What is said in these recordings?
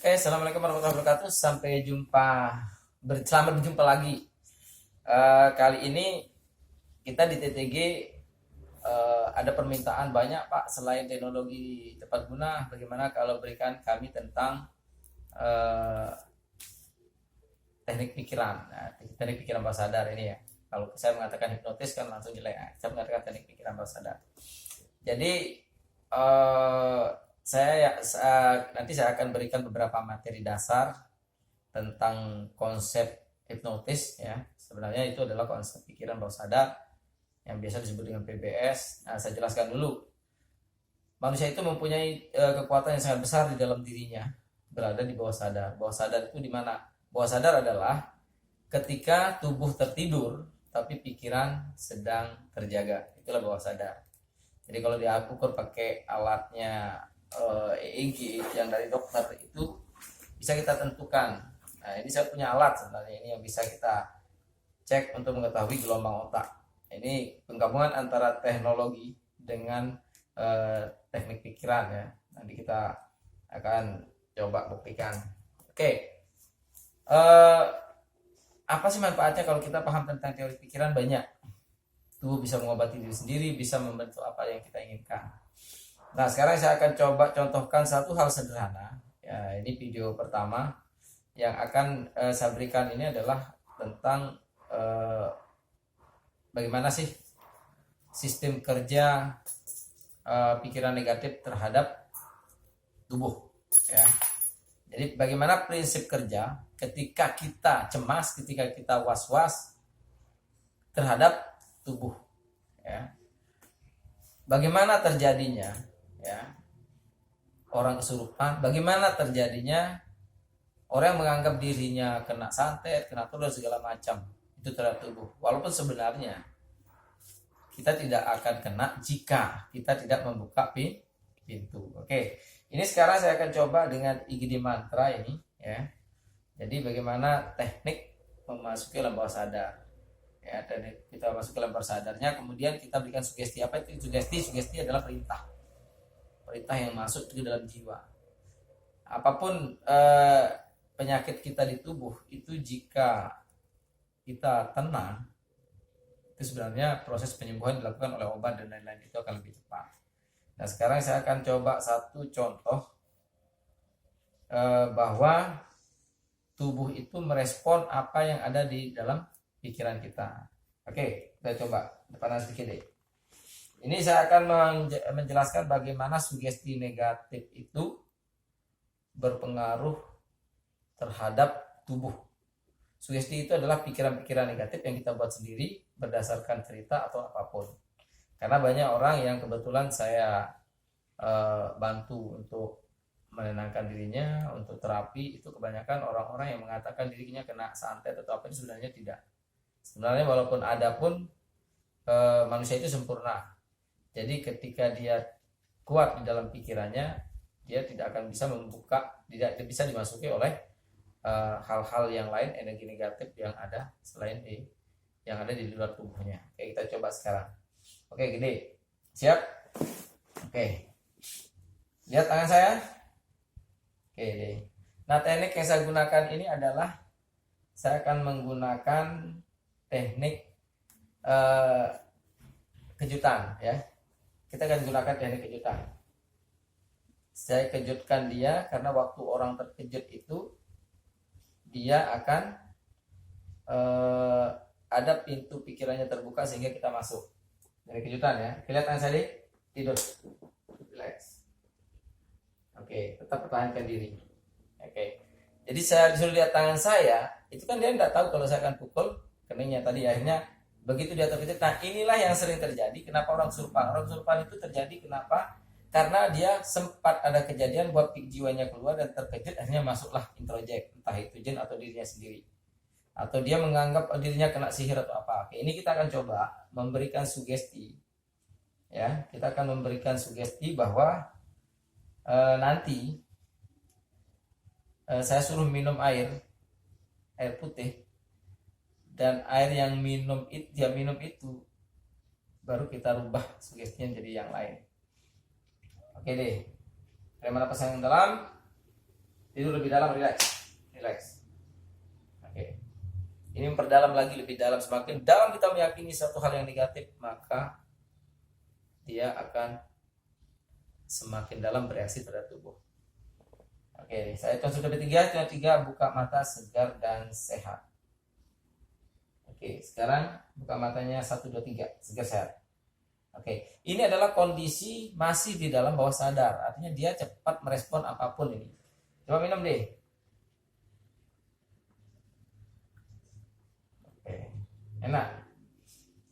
Oke, assalamualaikum warahmatullahi wabarakatuh. Selamat berjumpa lagi. Kali ini kita di TTG ada permintaan banyak, Pak. Selain teknologi tepat guna, bagaimana kalau berikan kami tentang eh, teknik pikiran. Nah, teknik pikiran bawah sadar ini ya. Kalau saya mengatakan hipnotis kan langsung jelek. Nah, saya mengatakan teknik pikiran bawah sadar. Jadi eh, nanti saya akan berikan beberapa materi dasar tentang konsep hipnotis ya. Sebenarnya itu adalah konsep pikiran bawah sadar yang biasa disebut dengan PBS. Nah, saya jelaskan dulu. Manusia itu mempunyai kekuatan yang sangat besar di dalam dirinya, berada di bawah sadar. Bawah sadar itu di mana? Bawah sadar adalah ketika tubuh tertidur tapi pikiran sedang terjaga. Itulah bawah sadar. Jadi kalau diukur pakai alatnya EEG yang dari dokter itu bisa kita tentukan. Nah, ini saya punya alat sebenarnya ini yang bisa kita cek untuk mengetahui gelombang otak. Ini penggabungan antara teknologi dengan teknik pikiran ya. Nanti kita akan coba buktikan. Oke. Apa sih manfaatnya kalau kita paham tentang teori pikiran? Banyak. Tubuh bisa mengobati diri sendiri, bisa membentuk apa yang kita inginkan. Nah, sekarang saya akan coba contohkan satu hal sederhana. Ya, ini video pertama yang akan saya berikan ini adalah tentang bagaimana sih sistem kerja pikiran negatif terhadap tubuh. Ya. Jadi bagaimana prinsip kerja ketika kita cemas, ketika kita was-was terhadap tubuh. Ya. Bagaimana terjadinya? Ya, orang kesurupan, bagaimana terjadinya orang yang menganggap dirinya kena santet, kena tulur segala macam itu terhadap tubuh. Walaupun sebenarnya kita tidak akan kena jika kita tidak membuka pintu. Oke, ini sekarang saya akan coba dengan IGD mantra ini ya. Jadi bagaimana teknik memasuki alam bawah sadar. Ya, dan kita masuk ke alam bawah sadarnya, kemudian kita berikan sugesti. Apa itu sugesti? Sugesti adalah perintah yang masuk ke dalam jiwa. Apapun penyakit kita di tubuh itu, jika kita tenang, itu sebenarnya proses penyembuhan dilakukan oleh obat dan lain-lain, itu akan lebih cepat. Nah, sekarang saya akan coba satu contoh bahwa tubuh itu merespon apa yang ada di dalam pikiran kita. Oke, kita coba depan sedikit deh. Ini saya akan menjelaskan bagaimana sugesti negatif itu berpengaruh terhadap tubuh. Sugesti itu adalah pikiran-pikiran negatif yang kita buat sendiri berdasarkan cerita atau apapun. Karena banyak orang yang kebetulan saya bantu untuk menenangkan dirinya, untuk terapi, itu kebanyakan orang-orang yang mengatakan dirinya kena santet atau apa, itu sebenarnya tidak. Sebenarnya walaupun ada pun manusia itu sempurna. Jadi ketika dia kuat di dalam pikirannya, dia tidak akan bisa membuka, tidak bisa dimasuki oleh hal-hal yang lain, energi negatif yang ada selain yang ada di luar tubuhnya. Oke, kita coba sekarang. Oke, gede. Siap? Oke. Lihat tangan saya. Oke, deh. Nah, teknik yang saya gunakan ini adalah saya akan menggunakan teknik kejutan ya. Kita akan gunakan teknik kejutan. Saya kejutkan dia karena waktu orang terkejut itu dia akan ada pintu pikirannya terbuka sehingga kita masuk. Dari kejutan ya. Kelihatan saya tidur. Relax. Oke, tetap pertahankan diri. Oke. Jadi saya disuruh lihat tangan saya, itu kan dia tidak tahu kalau saya akan pukul keningnya tadi. Akhirnya begitu dia terkejut. Nah, inilah yang sering terjadi. Kenapa orang kesurupan? Orang kesurupan itu terjadi kenapa? Karena dia sempat ada kejadian buat jiwanya keluar dan terkejut, akhirnya masuklah introject, entah itu jin atau dirinya sendiri. Atau dia menganggap dirinya kena sihir atau apa. Oke, ini kita akan coba memberikan sugesti. Ya, kita akan memberikan sugesti bahwa nanti saya suruh minum air putih, dan air yang dia minum itu baru kita rubah sugestinya jadi yang lain. Oke deh, tarik nafas yang dalam, Tidur lebih dalam, relax. Oke. Ini memperdalam lagi lebih dalam. Semakin dalam kita meyakini satu hal yang negatif, maka dia akan semakin dalam bereaksi terhadap tubuh. Oke, saya hitung sudah tiga, buka mata segar dan sehat. Oke, sekarang buka matanya 1, 2, 3, segar sehat. Oke, ini adalah kondisi masih di dalam bawah sadar, artinya dia cepat merespon apapun ini. Coba minum deh. Oke, enak.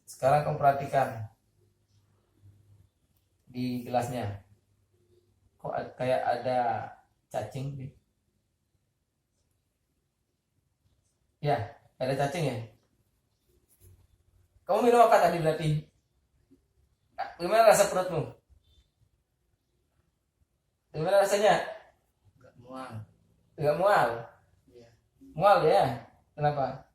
Sekarang kamu perhatikan di gelasnya, kok kayak ada cacing deh. Ya, ada cacing ya. Kamu minum apa tadi berarti? Gimana rasa perutmu? Gimana rasanya? Enggak mual. Enggak mual? Iya. Mual ya? Kenapa?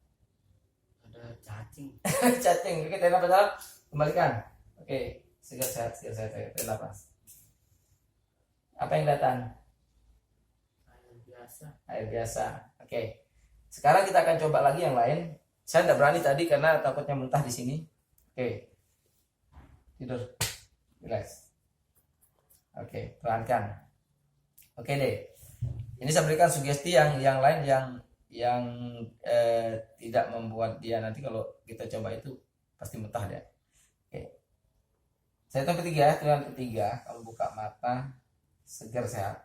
Ada cacing. Cacing. Oke, tarik nafas dalam. Kembalikan. Oke, segar sehat. Tarik nafas. Apa yang datang? Air biasa. Air biasa. Oke. Sekarang kita akan coba lagi yang lain. Saya tidak berani tadi karena takutnya muntah di sini. Oke. Tidur. Relax. Oke, perlahan. Oke deh. Ini saya berikan sugesti yang lain yang tidak membuat dia nanti kalau kita coba itu pasti muntah dia. Oke. Saya hitung ketiga, kamu buka mata, segar sehat.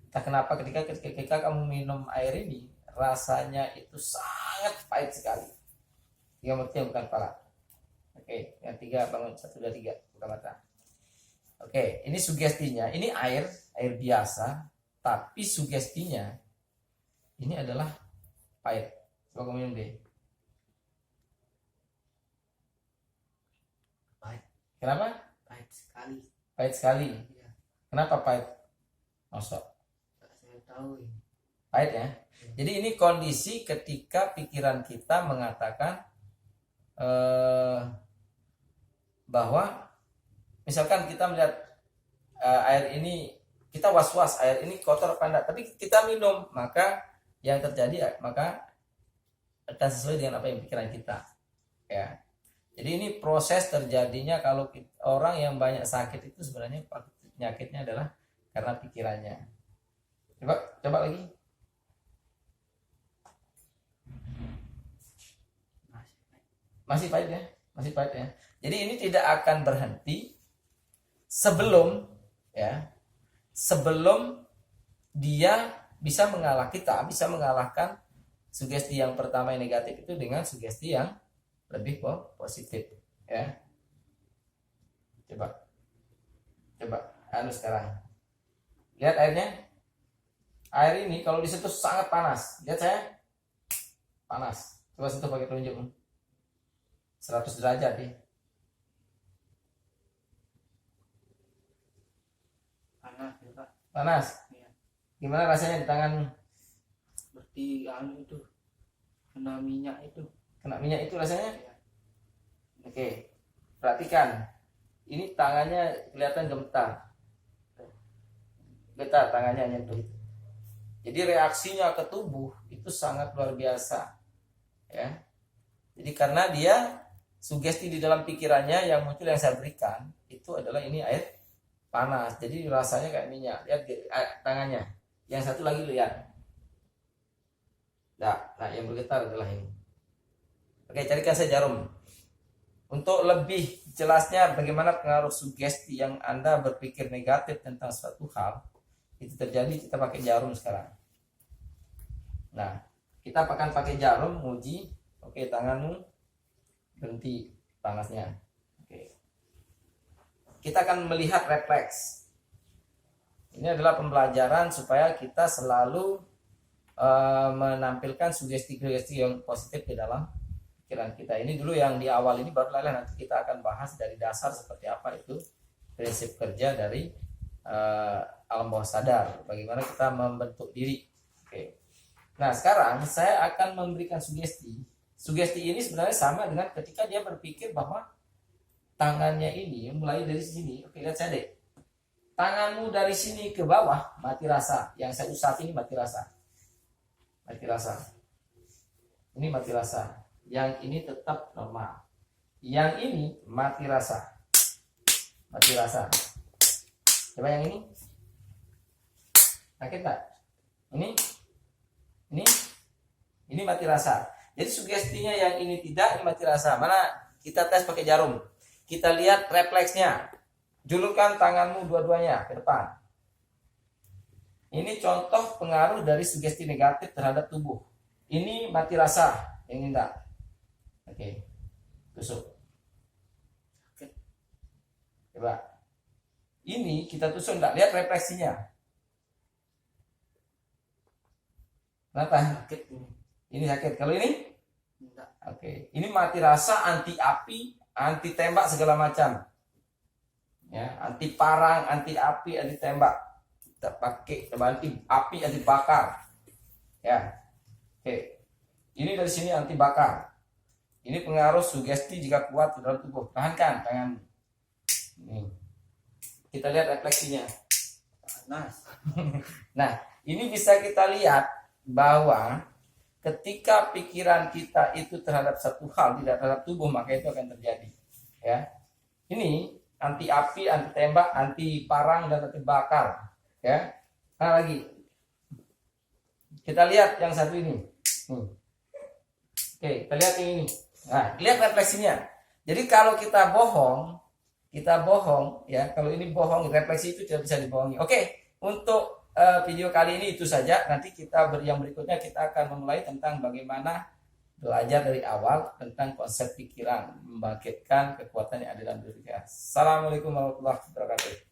Entah kenapa ketika kamu minum air ini rasanya itu sangat pahit sekali. Yang penting bukan kepala. Oke, yang 3 bangun 1, 2, 3 buka mata. Oke, ini sugestinya. Ini air biasa, tapi sugestinya ini adalah pahit. Coba kamu minum deh. Pahit. Kenapa? Pahit sekali. Pahit sekali. Iya. Kenapa pahit? Masuk. Saya tahu ini. Pahit ya. Jadi ini kondisi ketika pikiran kita mengatakan bahwa misalkan kita melihat air ini, kita was-was air ini kotor apa enggak, tapi kita minum, maka yang terjadi maka akan sesuai dengan apa yang pikiran kita ya. Jadi ini proses terjadinya kalau orang yang banyak sakit itu sebenarnya penyakitnya adalah karena pikirannya. Coba lagi. Masih pahit ya. Jadi ini tidak akan berhenti sebelum dia bisa mengalahkan sugesti yang pertama yang negatif itu dengan sugesti yang lebih positif ya. Coba sekarang lihat airnya. Air ini kalau disentuh sangat panas. Lihat saya, panas. Coba sentuh pakai telunjuk 100 derajat nih. Panas ya Pak. Panas. Iya. Gimana rasanya di tangan? Seperti itu kena minyak itu. Kena minyak itu rasanya? Iya. Oke. Perhatikan. Ini tangannya kelihatan gemetar. Getar tangannya nyentuh itu. Jadi reaksinya ke tubuh itu sangat luar biasa. Ya. Jadi karena dia sugesti di dalam pikirannya yang muncul yang saya berikan itu adalah ini air panas. Jadi rasanya kayak minyak. Lihat tangannya. Yang satu lagi lihat. Nah, yang bergetar adalah ini. Oke, carikan saya jarum. Untuk lebih jelasnya bagaimana pengaruh sugesti yang Anda berpikir negatif tentang suatu hal itu terjadi, kita pakai jarum sekarang. Nah, kita akan pakai jarum uji. Oke, tanganmu berhenti panasnya. Oke. Kita akan melihat refleks. Ini adalah pembelajaran supaya kita selalu menampilkan sugesti-sugesti yang positif di dalam pikiran kita. Ini dulu yang di awal ini, baru nanti kita akan bahas dari dasar seperti apa itu prinsip kerja dari alam bawah sadar. Bagaimana kita membentuk diri. Oke. Nah, sekarang saya akan memberikan sugesti. Sugesti ini sebenarnya sama dengan ketika dia berpikir bahwa tangannya ini mulai dari sini. Oke, lihat saya deh. tanganmu dari sini ke bawah mati rasa. Yang saya usap ini mati rasa. Mati rasa. Ini mati rasa. Yang ini tetap normal. Yang ini mati rasa. Mati rasa. Coba yang ini. Sakit tak? Ini mati rasa. Jadi sugestinya yang ini tidak, ini mati rasa. Mana kita tes pakai jarum. Kita lihat refleksnya. Julurkan tanganmu dua-duanya ke depan. Ini contoh pengaruh dari sugesti negatif terhadap tubuh. Ini mati rasa, yang ini enggak. Oke. Tusuk. Coba. Ini kita tusuk enggak, lihat refleksinya. Kenapa? Sakit ini. Ini sakit. Kalau ini? Enggak. Oke. Ini mati rasa, anti api, anti tembak segala macam. Ya, anti parang, anti api, anti tembak. Kita pakai anti api, anti bakar. Ya. Oke. Ini dari sini anti bakar. Ini pengaruh sugesti jika kuat di dalam tubuh. Tahankan tangan. Ini. Kita lihat refleksinya. Panas. Nah, ini bisa kita lihat bahwa ketika pikiran kita itu terhadap satu hal tidak terhadap tubuh, maka itu akan terjadi. Ya, ini anti api, anti tembak, anti parang dan anti bakar. Ya, nah lagi kita lihat yang satu ini. Oke, kita lihat yang ini. Nah, lihat refleksinya. Jadi kalau kita bohong, ya. Kalau ini bohong, refleksi itu tidak bisa dibohongi. Oke, untuk video kali ini itu saja. Nanti yang berikutnya kita akan memulai tentang bagaimana belajar dari awal tentang konsep pikiran, membangkitkan kekuatan yang ada dalam diri kita. Assalamualaikum warahmatullahi wabarakatuh.